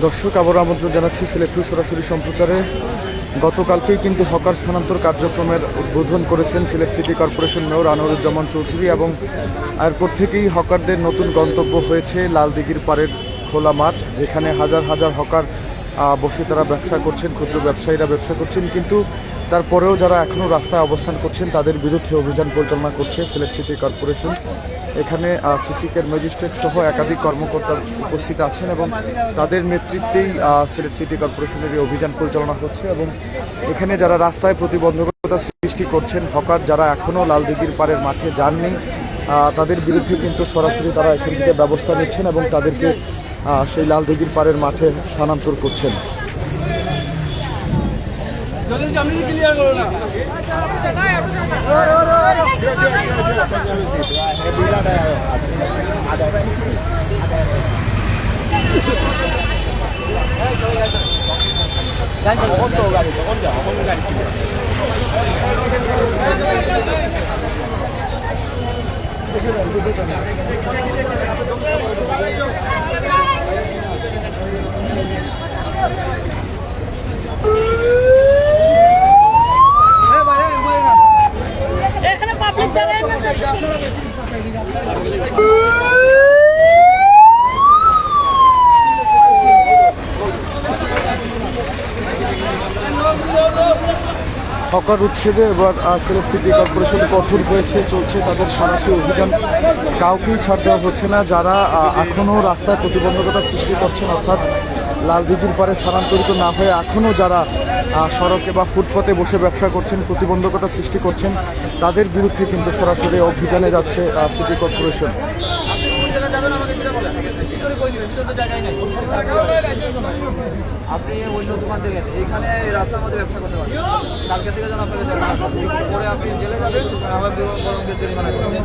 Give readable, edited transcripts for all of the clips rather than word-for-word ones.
দর্শক আবার আমন্ত্রণ জানাচ্ছি সিলেট সরাসরি সম্প্রচারে। গতকালকেই কিন্তু হকার স্থানান্তর কার্যক্রমের উদ্বোধন করেছেন Sylhet city corporation mayor Anwaruzzaman Chowdhury, এবং এরপর থেকেই হকারদের নতুন গন্তব্য হয়েছে লালদিঘির পাড়ের খোলা মাঠ, যেখানে হাজার হাজার হকার বসে তারা ব্যবসা করছেন, ক্ষুদ্র ব্যবসায়ীরা ব্যবসা করছেন। কিন্তু তারপরেও যারা এখনও রাস্তায় অবস্থান করছেন তাদের বিরুদ্ধে অভিযান পরিচালনা করছে সিলেট সিটি কর্পোরেশন। এখানে সিসিকের ম্যাজিস্ট্রেট সহ একাধিক কর্মকর্তা উপস্থিত আছেন এবং তাদের নেতৃত্বেই সিলেট সিটি কর্পোরেশনের এই অভিযান পরিচালনা হচ্ছে। এবং এখানে যারা রাস্তায় প্রতিবন্ধকতা সৃষ্টি করছেন, হকার যারা এখনও লালদিঘির পাড়ের মাঠে যাননি, তাদের বিরুদ্ধে কিন্তু সরাসরি তারা এখান থেকে ব্যবস্থা নিচ্ছেন এবং তাদেরকে সেই লালদিঘির পাড়ের মাঠে স্থানান্তর করছেন। এখানে পাবলিক দাঁড়ায় না। হকার উচ্ছেদে এবার সিলেট সিটি কর্পোরেশন কঠোর হয়েছে, চলছে তাদের সারাশি অভিযান। কাউকেই ছাড় দেওয়া হচ্ছে না। যারা এখনও রাস্তায় প্রতিবন্ধকতা সৃষ্টি করছেন, অর্থাৎ লালদিঘির পাড়ে স্থানান্তরিত না হয়ে এখনও যারা সড়কে বা ফুটপাতে বসে ব্যবসা করছেন, প্রতিবন্ধকতা সৃষ্টি করছেন, তাদের বিরুদ্ধে কিন্তু সরাসরি অভিযানে যাচ্ছে সিটি কর্পোরেশন। আপনি অন্য দোকান থেকে এখানে রাস্তার মধ্যে ব্যবসা করতে পারেন। কালকে থেকে যেন আপনাকে পরে আপনি জেলে যাবেন, আবার বরংকে জরিমানা করবেন।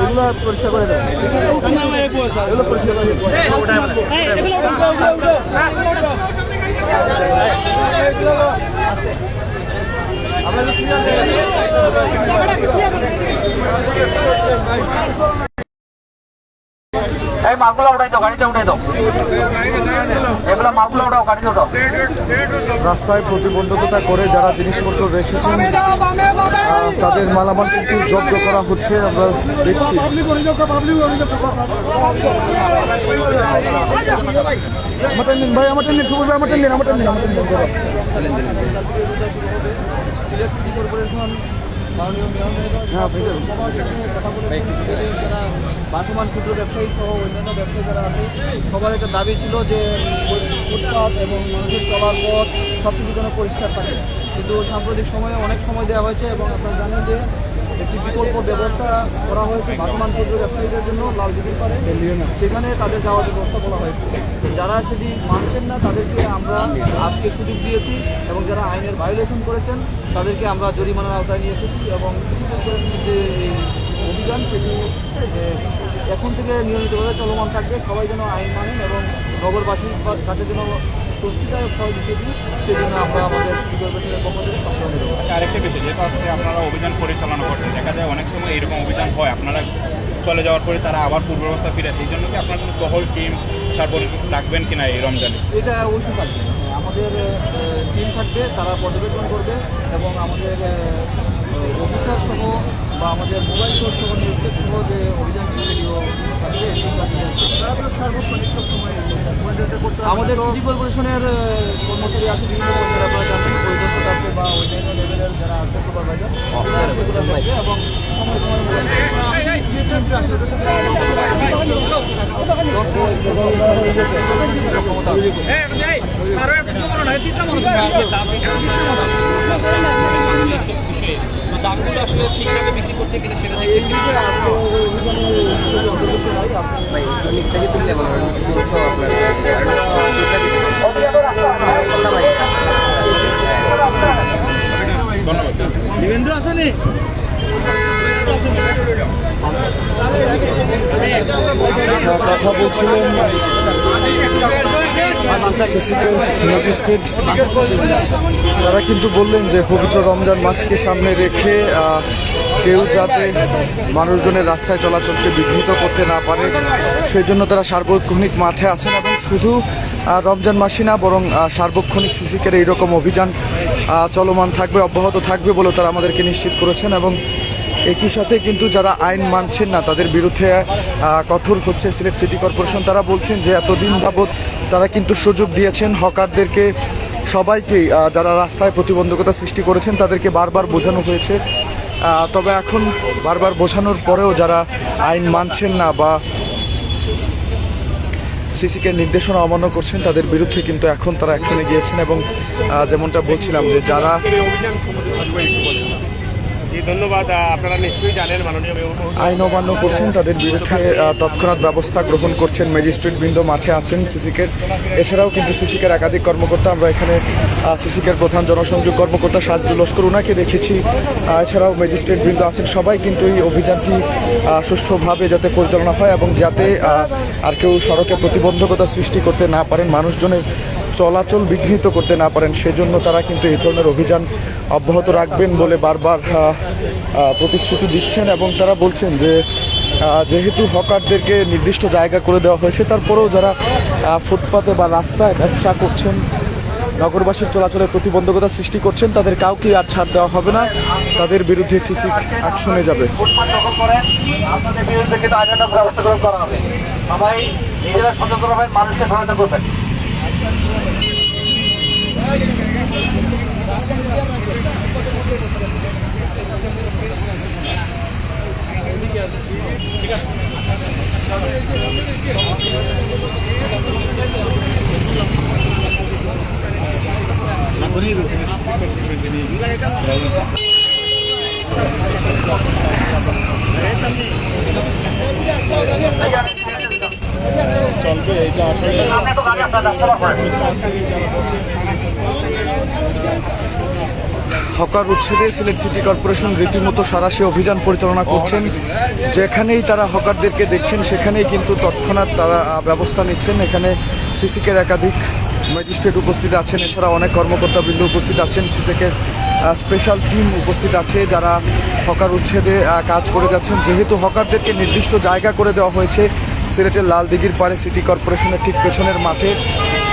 এগুলো পরিষ্কার করে দেবেন, এগুলো পরিষ্কার করে এই মালগুলো উঠাই দাও, গাড়িতে উঠাই দাও, এগুলো মালগুলো উঠাও, গাড়িতে উঠাও। রাস্তায় প্রতিবন্ধকতা করে যারা জিনিসপত্র রেখেছেন তাদের মালামাল কিন্তু জব্দ করা হচ্ছে, আমরা দেখছি। আমার দিন ভাই, আমার দিন সবুজ ভাই, আমার দিন আমার দিন আমার দিন সিলেট সিটি কর্পোরেশন মাননীয় মেয়র যারা ভাসমান ক্ষুদ্র ব্যবসায়ী সহ অন্যান্য ব্যবসায়ী যারা আছে, সবার একটা দাবি ছিল যে ফুটপাত এবং মানুষের চলার পথ সব কিছু যেন পরিষ্কার থাকে। কিন্তু সাম্প্রতিক সময়ে অনেক সময় দেওয়া হয়েছে এবং আপনারা জানেন যে একটি বিকল্প ব্যবস্থা করা হয়েছে ভাসমান ক্ষুদ্র ব্যবসায়ীদের জন্য লালদিঘির পাড়ে, সেখানে তাদের যাওয়ার ব্যবস্থা করা হয়েছে। যারা সেটি মানছেন না তাদেরকে আমরা আজকে সুযোগ দিয়েছি এবং যারা আইনের ভায়োলেশন করেছেন তাদেরকে আমরা জরিমানার আওতায় নিয়ে এসেছি এবং যে অভিযান সেটি এখন থেকে নিয়মিতভাবে চলমান থাকবে। সবাই যেন আইন মানেন এবং নগরবাসীর কাছে যেন স্বস্তিদায়ক হয় বিষয়টি, সেই জন্য আমরা আমাদের সিটি কর্পোরেশনের পক্ষ থেকে সক্ষম দেবো। আচ্ছা, আরেকটা বিষয়, যেহেতু আজকে আপনারা অভিযান পরিচালনা করছেন, দেখা যায় অনেক সময় এইরকম অভিযান হয়, আপনারা চলে যাওয়ার পরে তারা আবার পূর্বাবস্থা ফিরে আসে, এই জন্য কি আপনার কোনো টহল টিম সার্বজনীন রাখবেন কিনা এই রমজানে? এটা অবশ্যই থাকবে, আমাদের টিম থাকবে, তারা পর্যবেক্ষণ করবে এবং আমাদের অফিসার সহ বা আমাদের মোবাইল সোর্স সহ নিউজের সহ যে অভিযান ভিডিও থাকবে আমাদের সিটি কর্পোরেশনের কর্মচারী আছে, বিভিন্ন পর্যায়ে আপনারা জানেন, পরিদর্শক আছে বা অন্যান্য লেভেলের যারা আছে সুপারভাইজার, সেগুলো থাকবে এবং সময় সময় দামগুলো আসলে ঠিকভাবে বিক্রি করছে কিনা সেটা নিবেন্দ্র আসেনি কথা বলছিলেন সিসিকে ম্যাজিস্ট্রেট তারা কিন্তু বললেন যে পবিত্র রমজান মাসকে সামনে রেখে কেউ যাতে মানুষজনের রাস্তায় চলাচলকে বিঘ্নিত করতে না পারে সেই জন্য তারা সার্বক্ষণিক মাঠে আছেন এবং শুধু রমজান মাসই না বরং সার্বক্ষণিক সিসিকের এইরকম অভিযান চলমান থাকবে, অব্যাহত থাকবে বলে তারা আমাদেরকে নিশ্চিত করেছেন। এবং একই সাথে কিন্তু যারা আইন মানছেন না তাদের বিরুদ্ধে কঠোর হচ্ছে সিলেট সিটি কর্পোরেশন। তারা বলছেন যে এতদিন যাবৎ তারা কিন্তু সুযোগ দিয়েছেন হকারদেরকে, সবাইকেই যারা রাস্তায় প্রতিবন্ধকতা সৃষ্টি করেছেন তাদেরকে বারবার বোঝানো হয়েছে, তবে এখন বারবার বোঝানোর পরেও যারা আইন মানছেন না বা সিসিকে নির্দেশনা অমান্য করছেন তাদের বিরুদ্ধে কিন্তু এখন তারা অ্যাকশনে গিয়েছেন। এবং যেমনটা বলছিলাম যে যারা ধন্যবাদ, আপনারা নিশ্চয়ই জানেন মাননীয় আইন অমান্য করছেন তাদের বিরুদ্ধে তৎক্ষণাৎ ব্যবস্থা গ্রহণ করছেন। ম্যাজিস্ট্রেট বৃন্দ মাঠে আছেন সিসিকের, এছাড়াও কিন্তু সিসিকের একাধিক কর্মকর্তা, আমরা এখানে সিসিকের প্রধান জনসংযোগ কর্মকর্তা সাজদুল লস্কর ওনাকে দেখেছি, এছাড়াও ম্যাজিস্ট্রেট বৃন্দ আছেন। সবাই কিন্তু এই অভিযানটি সুষ্ঠুভাবে যাতে পরিচালনা হয় এবং যাতে আর কেউ সড়কে প্রতিবন্ধকতা সৃষ্টি করতে না পারেন, মানুষজনের চলাচল বিঘ্নিত করতে না পারেন, সেজন্য তারা কিন্তু এই ধরনের অভিযান অব্যাহত রাখবেন বলে বারবার প্রতিশ্রুতি দিচ্ছেন। এবং তারা বলছেন যে যেহেতু হকারদেরকে নির্দিষ্ট জায়গা করে দেওয়া হয়েছে, তারপরেও যারা ফুটপাতে বা রাস্তায় ব্যবসা করছেন, নগরবাসীর চলাচলে প্রতিবন্ধকতা সৃষ্টি করছেন, তাদের কাউকে আর ছাড় দেওয়া হবে না, তাদের বিরুদ্ধে সিসি অ্যাকশনে যাবে। আপনাদের বিরুদ্ধে কিন্তু আইনানুগ ব্যবস্থা গ্রহণ করা হবে। সবাই নিজেরা সচেতন হবেন, মানুষকে সহায়তা করবেন। হকার উচ্ছেদে সিলেট সিটি কর্পোরেশন রীতিমতো সারাশি অভিযান পরিচালনা করছেন। যেখানেই তারা হকারদেরকে দেখছেন সেখানেই কিন্তু তৎক্ষণাৎ তারা ব্যবস্থা নিচ্ছেন। এখানে সিসিকের একাধিক ম্যাজিস্ট্রেট উপস্থিত আছেন, এছাড়া অনেক কর্মকর্তাবৃন্দ উপস্থিত আছেন, সিসিকের স্পেশাল টিম উপস্থিত আছে যারা হকার উচ্ছেদে কাজ করে যাচ্ছেন। যেহেতু হকারদেরকে নির্দিষ্ট জায়গা করে দেওয়া হয়েছে সিলেটের লালদিঘির পাড়ে সিটি কর্পোরেশনের ঠিক পেছনের মাঠে,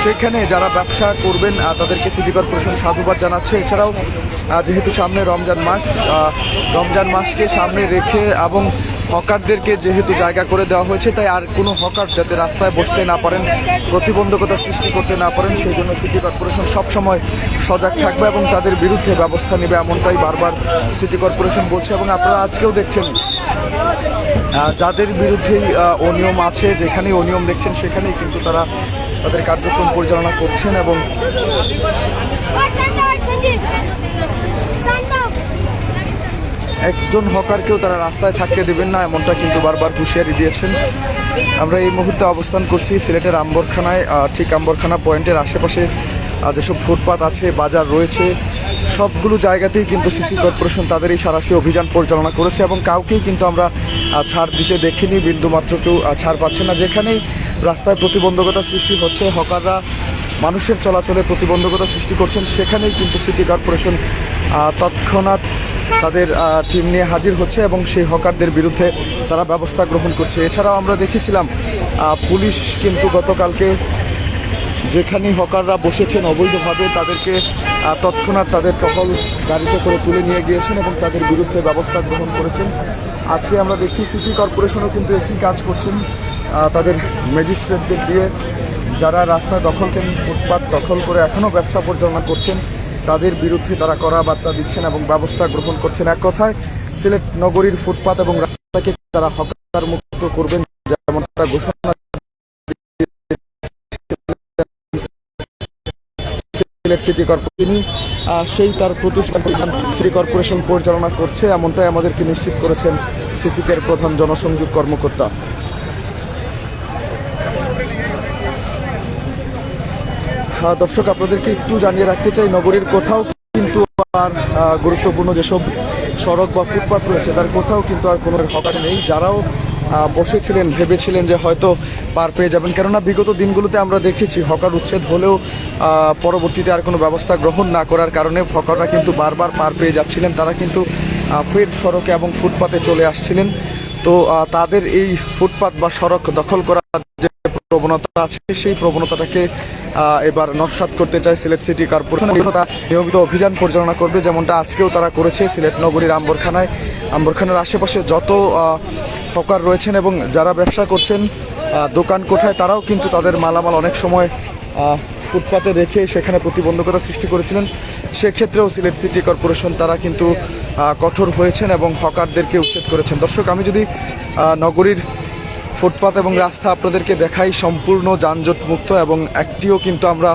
সেখানে যারা ব্যবসা করবেন তাদেরকে সিটি কর্পোরেশন সাধুবাদ জানাচ্ছে। এছাড়াও যেহেতু সামনে রমজান মাসকে সামনে রেখে এবং হকারদেরকে যেহেতু জায়গা করে দেওয়া হয়েছে, তাই আর কোনো হকার যাতে রাস্তায় বসতে না পারেন, প্রতিবন্ধকতা সৃষ্টি করতে না পারেন, সেই জন্য সিটি কর্পোরেশন সবসময় সজাগ থাকবে এবং তাদের বিরুদ্ধে ব্যবস্থা নেবে, এমনটাই বারবার সিটি কর্পোরেশন বলছে। এবং আপনারা আজকেও দেখছেন যাদের বিরুদ্ধেই অনিয়ম আছে, যেখানেই অনিয়ম দেখছেন সেখানেই কিন্তু তারা তাদের কার্যক্রম পরিচালনা করছেন। এবং একজন হকারকেও তারা রাস্তায় থাকতে দেবেন না, এমনটা কিন্তু বারবার হুঁশিয়ারি দিয়েছেন। আমরা এই মুহূর্তে অবস্থান করছি সিলেটের আম্বরখানায়, ঠিক আম্বরখানা পয়েন্টের আশেপাশে যেসব ফুটপাত আছে, বাজার রয়েছে, সবগুলো জায়গাতেই কিন্তু সিসি কর্পোরেশন তাদের এই সারাশি অভিযান পরিচালনা করেছে এবং কাউকেই কিন্তু আমরা ছাড় দিতে দেখিনি, বিন্দুমাত্র কেউ ছাড় পাচ্ছে না। যেখানেই রাস্তায় প্রতিবন্ধকতা সৃষ্টি হচ্ছে, হকাররা মানুষের চলাচলে প্রতিবন্ধকতা সৃষ্টি করছেন, সেখানেই কিন্তু সিটি কর্পোরেশন তৎক্ষণাৎ তাদের টিম নিয়ে হাজির হচ্ছে এবং সেই হকারদের বিরুদ্ধে তারা ব্যবস্থা গ্রহণ করছে। এছাড়াও আমরা দেখেছিলাম পুলিশ কিন্তু গতকালকে যেখানেই হকাররা বসেছেন অবৈধভাবে তাদেরকে তৎক্ষণাৎ তাদের টহল গাড়িতে করে তুলে নিয়ে গিয়েছেন এবং তাদের বিরুদ্ধে ব্যবস্থা গ্রহণ করেছেন। আজকে আমরা দেখছি সিটি কর্পোরেশনও কিন্তু একই কাজ করছেন, তাদের ম্যাজিস্ট্রেটদের দিয়ে যারা রাস্তা দখল করেন, ফুটপাত দখল করে এখনও ব্যবসা পরিচালনা করছেন, তাদের বিরুদ্ধে তারা কড়া বার্তা দিচ্ছেন এবং ব্যবস্থা গ্রহণ করছেন। এক কথায় সিলেট নগরীর ফুটপাত এবং রাস্তাকে তারা হকার মুক্ত করবেন, যেমনটা ঘোষণা সিলেট সিটি কর্পোরেশন, সেই তার প্রতিষ্ঠান সিটি কর্পোরেশন পরিচালনা করছে, এমনটাই আমাদেরকে নিশ্চিত করেছেন সিসিকের প্রধান জনসংযোগ কর্মকর্তা। দর্শক, আপনাদেরকে একটু জানিয়ে রাখতে চাই, নগরীর কোথাও কিন্তু আর গুরুত্বপূর্ণ যেসব সড়ক বা ফুটপাত রয়েছে তার কোথাও কিন্তু আর কোনো হকার নেই। যারাও বসেছিলেন, ভেবেছিলেন যে হয়তো পার পেয়ে যাবেন, কেননা বিগত দিনগুলোতে আমরা দেখেছি হকার উচ্ছেদ হলেও পরবর্তীতে আর কোনো ব্যবস্থা গ্রহণ না করার কারণে হকাররা কিন্তু বারবার পার পেয়ে যাচ্ছিলেন। তারা কিন্তু ফের সড়কে এবং ফুটপাতে চলে আসছিলেন। তো তাদের এই ফুটপাত বা সড়ক দখল করার যে প্রবণতা আছে, সেই প্রবণতাটাকে এবার নস্যাৎ করতে চায় সিলেট সিটি কর্পোরেশন। নিয়মিত অভিযান পরিচালনা করবে, যেমনটা আজকেও তারা করেছে সিলেট নগরীর আম্বরখানার আশেপাশে যত হকার রয়েছেন এবং যারা ব্যবসা করছেন দোকান কোঠায়, তারাও কিন্তু তাদের মালামাল অনেক সময় ফুটপাতে রেখে সেখানে প্রতিবন্ধকতা সৃষ্টি করেছিলেন। সেক্ষেত্রেও সিলেট সিটি কর্পোরেশন তারা কিন্তু কঠোর হয়েছেন এবং হকারদেরকে উচ্ছেদ করেছেন। দর্শক, আমি যদি নগরীর ফুটপাত এবং রাস্তা আপনাদেরকে দেখাই, সম্পূর্ণ যানজট মুক্ত এবং একটিও কিন্তু আমরা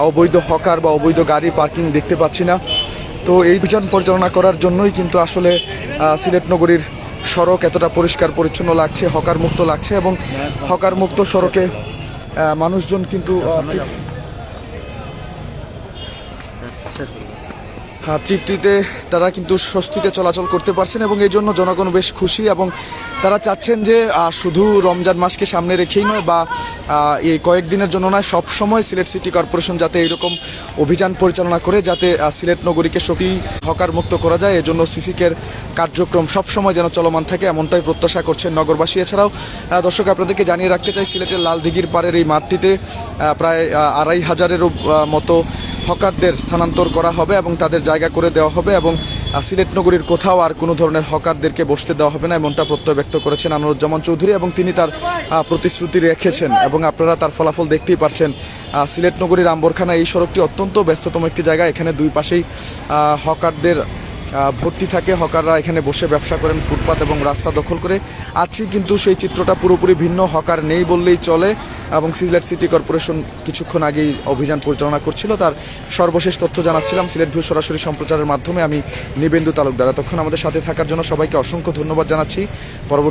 অবৈধ হকার বা অবৈধ গাড়ি পার্কিং দেখতে পাচ্ছি না। তো এই অভিযান পরিচালনা করার জন্যই কিন্তু আসলে সিলেট নগরীর সড়ক এতটা পরিষ্কার পরিচ্ছন্ন লাগছে, হকার মুক্ত লাগছে এবং হকার মুক্ত সড়কে মানুষজন কিন্তু তৃপ্তিতে তারা কিন্তু স্বস্তিতে চলাচল করতে পারছেন এবং এই জন্য জনগণ বেশ খুশি এবং তারা চাচ্ছেন যে শুধু রমজান মাসকে সামনে রেখেই নয় বা এই কয়েকদিনের জন্য নয়, সবসময় সিলেট সিটি কর্পোরেশন যাতে এইরকম অভিযান পরিচালনা করে যাতে সিলেট নগরীকে সত্যি হকার মুক্ত করা যায়, এজন্য সিসিকের কার্যক্রম সবসময় যেন চলমান থাকে, এমনটাই প্রত্যাশা করছেন নগরবাসী। এছাড়াও দর্শক, আপনাদেরকে জানিয়ে রাখতে চাই, সিলেটের লালদিঘির পাড়ের এই মাঠটিতে প্রায় 2500-এরও মতো হকারদের স্থানান্তর করা হবে এবং তাদের জায়গা করে দেওয়া হবে এবং সিলেট নগরীর কোথাও আর কোনো ধরনের হকারদেরকে বসতে দেওয়া হবে না, এমনটা প্রত্যয় ব্যক্ত করেছেন আনোয়ারুজ্জামান চৌধুরী এবং তিনি তার প্রতিশ্রুতি রেখেছেন এবং আপনারা তার ফলাফল দেখতেই পাচ্ছেন। সিলেট নগরীর আম্বরখানা এই সড়কটি অত্যন্ত ব্যস্ততম একটি জায়গা। এখানে দুই পাশেই হকারদের ভর্তি থাকে, হকাররা এখানে বসে ব্যবসা করেন ফুটপাত এবং রাস্তা দখল করে। আজকে কিন্তু সেই চিত্রটা পুরোপুরি ভিন্ন, হকার নেই বললেই চলে এবং সিলেট সিটি কর্পোরেশন কিছুক্ষণ আগেই অভিযান পরিচালনা করছিল। তার সর্বশেষ তথ্য জানাচ্ছিলাম সিলেট ভিউ সরাসরি সম্প্রচারের মাধ্যমে আমি নিবেন্দু তালুকদার। তখন আমাদের সাথে থাকার জন্য সবাইকে অসংখ্য ধন্যবাদ জানাচ্ছি। পরবর্তী